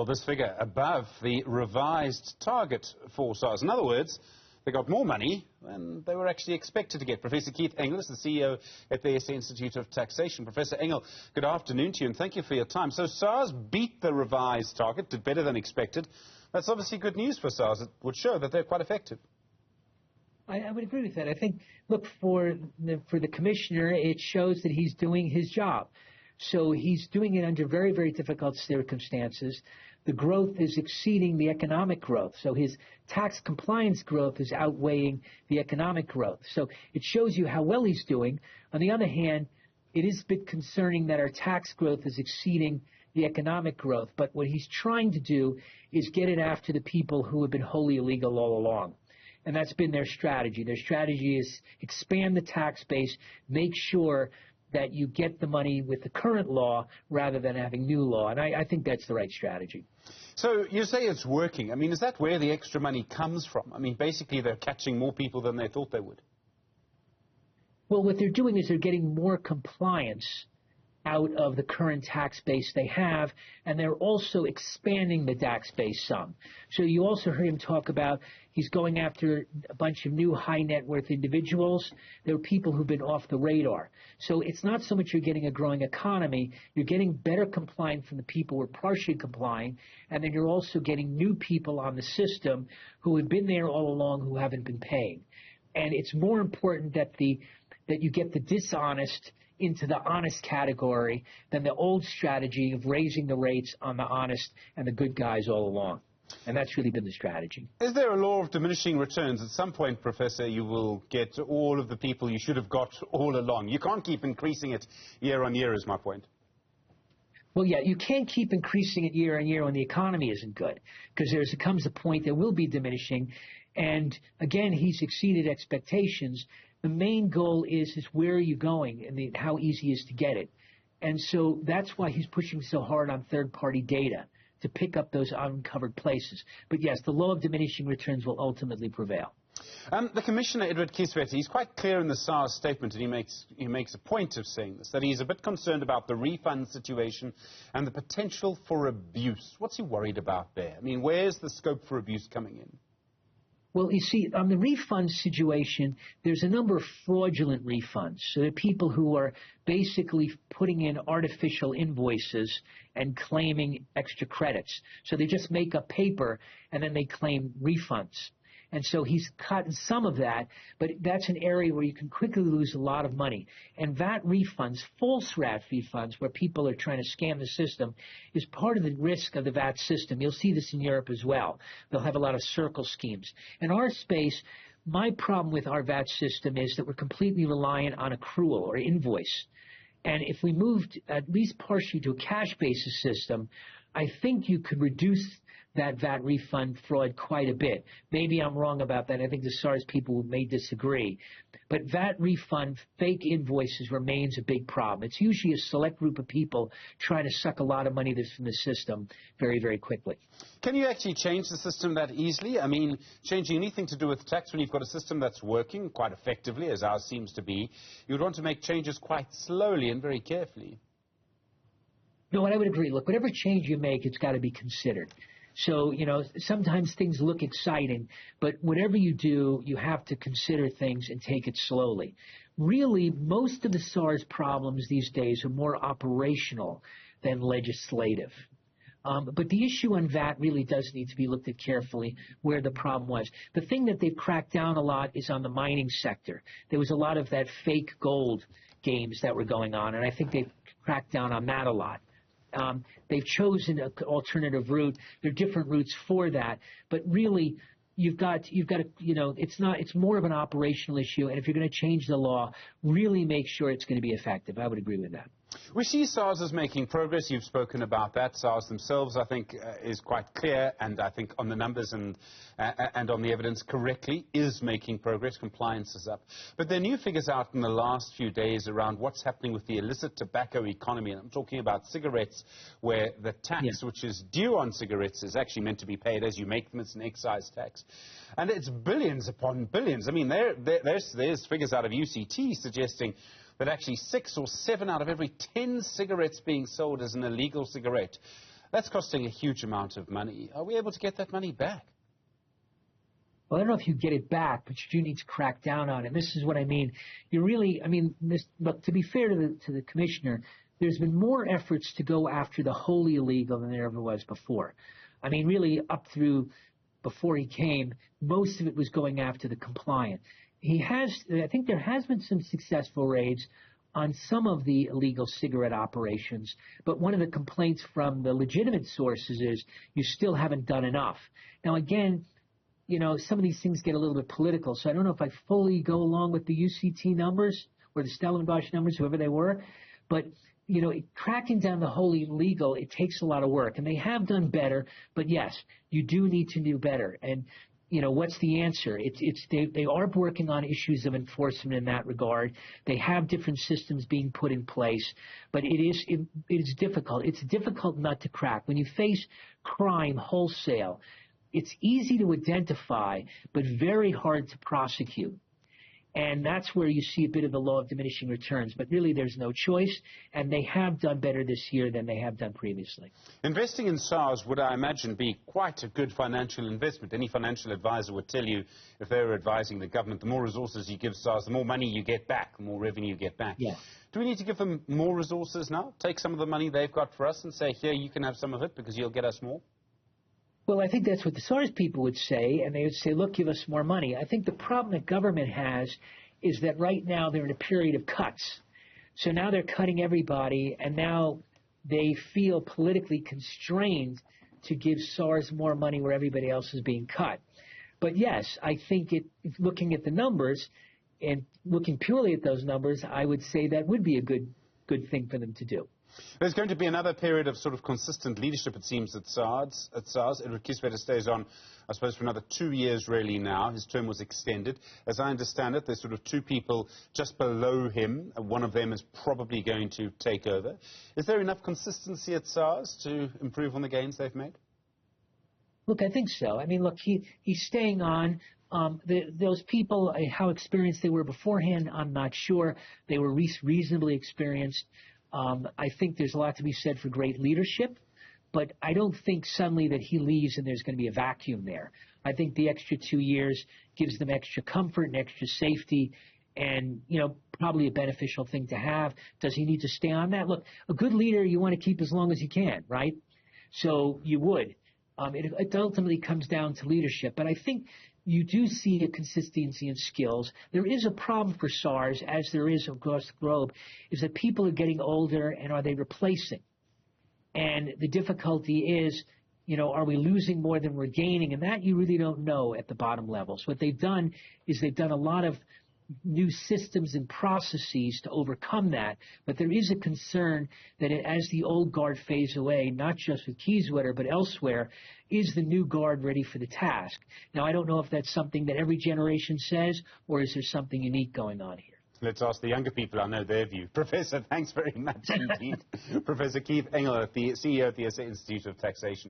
Well, this figure above the revised target for SARS. In other words, they got more money than they were actually expected to get. Professor Keith Engel is the CEO at the SA Institute of Taxation. Professor Engel, good afternoon to you and thank you for your time. So SARS beat the revised target, did better than expected. That's obviously good news for SARS. It would show that they're quite effective. I would agree with that. I think, look, for the commissioner, it shows that he's doing his job. So he's doing it under very, very difficult circumstances. The growth is exceeding the economic growth. So his tax compliance growth is outweighing the economic growth. So it shows you how well he's doing. On the other hand, it is a bit concerning that our tax growth is exceeding the economic growth. But what he's trying to do is get it after the people who have been wholly illegal all along. And that's been their strategy. Their strategy is expand the tax base, make sure that you get the money with the current law rather than having new law. And I think that's the right strategy. So you say it's working. I mean, is that where the extra money comes from? I mean, basically they're catching more people than they thought they would. Well, what they're doing is they're getting more compliance out of the current tax base they have, and they're also expanding the tax base some. So you also heard him talk about he's going after a bunch of new high net worth individuals. There are people who've been off the radar. So it's not so much you're getting a growing economy, you're getting better compliance from the people who are partially complying, and then you're also getting new people on the system who have been there all along who haven't been paying. And it's more important that you get the dishonest into the honest category than the old strategy of raising the rates on the honest and the good guys all along. And that's really been the strategy. Is there a law of diminishing returns? At some point, Professor, you will get all of the people you should have got all along. You can't keep increasing it year on year, is my point. Well, yeah, you can't keep increasing it year on year when the economy isn't good, because there comes a point that will be diminishing. And again, he's exceeded expectations. The main goal is where are you going and how easy it is to get it. And so that's why he's pushing so hard on third-party data to pick up those uncovered places. But yes, the law of diminishing returns will ultimately prevail. The Commissioner, Edward Kieswetter, he's quite clear in the SARS statement, and he makes a point of saying this, that he's a bit concerned about the refund situation and the potential for abuse. What's he worried about there? I mean, where's the scope for abuse coming in? Well, you see, on the refund situation, there's a number of fraudulent refunds. So there are people who are basically putting in artificial invoices and claiming extra credits. So they just make up paper and then they claim refunds. And so he's cut some of that, but that's an area where you can quickly lose a lot of money. And VAT refunds, false VAT refunds, where people are trying to scam the system, is part of the risk of the VAT system. You'll see this in Europe as well. They'll have a lot of circle schemes. In our space, my problem with our VAT system is that we're completely reliant on accrual or invoice. And if we moved at least partially to a cash basis system, I think you could reduce that VAT refund fraud quite a bit. Maybe I'm wrong about that. I think the SARS people may disagree. But VAT refund, fake invoices remains a big problem. It's usually a select group of people trying to suck a lot of money from the system very, very quickly. Can you actually change the system that easily? I mean, changing anything to do with tax when you've got a system that's working quite effectively, as ours seems to be, you'd want to make changes quite slowly and very carefully. No, I would agree. Look, whatever change you make, it's got to be considered. So, you know, sometimes things look exciting, but whatever you do, you have to consider things and take it slowly. Really, most of the SARS problems these days are more operational than legislative. But the issue on VAT really does need to be looked at carefully where the problem was. The thing that they've cracked down a lot is on the mining sector. There was a lot of that fake gold games that were going on, and I think they've cracked down on that a lot. They've chosen an alternative route. There are different routes for that, but really, you've got to, you know, it's more of an operational issue. And if you're going to change the law, really make sure it's going to be effective. I would agree with that. We see SARS is making progress. You've spoken about that. SARS themselves, I think, is quite clear, and I think on the numbers and on the evidence correctly, is making progress. Compliance is up. But there are new figures out in the last few days around what's happening with the illicit tobacco economy. And I'm talking about cigarettes, where the tax which is due on cigarettes is actually meant to be paid as you make them. It's an excise tax. And it's billions upon billions. I mean, there's figures out of UCT suggesting that actually 6 or 7 out of every 10 cigarettes being sold is an illegal cigarette. That's costing a huge amount of money. Are we able to get that money back? Well, I don't know if you get it back, but you do need to crack down on it. And this is what I mean. You really, I mean, look, to be fair to the commissioner, there's been more efforts to go after the wholly illegal than there ever was before. I mean, really, up through before he came, most of it was going after the compliant. I think there has been some successful raids on some of the illegal cigarette operations, but one of the complaints from the legitimate sources is you still haven't done enough. Now, again, you know, some of these things get a little bit political, so I don't know if I fully go along with the UCT numbers or the Stellenbosch numbers, whoever they were, but you know, cracking down the wholly illegal, it takes a lot of work, and they have done better, but yes, you do need to do better. And you know, what's the answer? They are working on issues of enforcement in that regard. They have different systems being put in place, but it is difficult. It's a difficult nut to crack. When you face crime wholesale, it's easy to identify, but very hard to prosecute. And that's where you see a bit of the law of diminishing returns. But really, there's no choice, and they have done better this year than they have done previously. Investing in SARS would, I imagine, be quite a good financial investment. Any financial advisor would tell you, if they were advising the government, the more resources you give SARS, the more money you get back, the more revenue you get back. Yeah. Do we need to give them more resources now? Take some of the money they've got for us and say, here, you can have some of it because you'll get us more? Well, I think that's what the SARS people would say, and they would say, look, give us more money. I think the problem that government has is that right now they're in a period of cuts. So now they're cutting everybody, and now they feel politically constrained to give SARS more money where everybody else is being cut. But yes, I think looking at the numbers and looking purely at those numbers, I would say that would be a good thing for them to do. There's going to be another period of sort of consistent leadership, it seems, at SARS. Edward Kieswetter stays on, I suppose, for another 2 years really now. His term was extended. As I understand it, there's sort of two people just below him. One of them is probably going to take over. Is there enough consistency at SARS to improve on the gains they've made? Look, I think so. I mean, look, he's staying on. Those people, how experienced they were beforehand, I'm not sure. They were reasonably experienced. I think there's a lot to be said for great leadership, but I don't think suddenly that he leaves and there's going to be a vacuum there. I think the extra 2 years gives them extra comfort and extra safety and, you know, probably a beneficial thing to have. Does he need to stay on that? Look, a good leader you want to keep as long as you can, right? So you would. It ultimately comes down to leadership, but I think you do see a consistency in skills. There is a problem for SARS, as there is across the globe, is that people are getting older, and are they replacing? And the difficulty is, you know, are we losing more than we're gaining? And that you really don't know at the bottom levels. What they've done is they've done a lot of new systems and processes to overcome that, but there is a concern that as the old guard fades away, not just with Kieswetter but elsewhere, is the new guard ready for the task? Now, I don't know if that's something that every generation says, or is there something unique going on here? Let's ask the younger people. I know their view. Professor, thanks very much indeed. Professor Keith Engel, the CEO of the SA Institute of Taxation.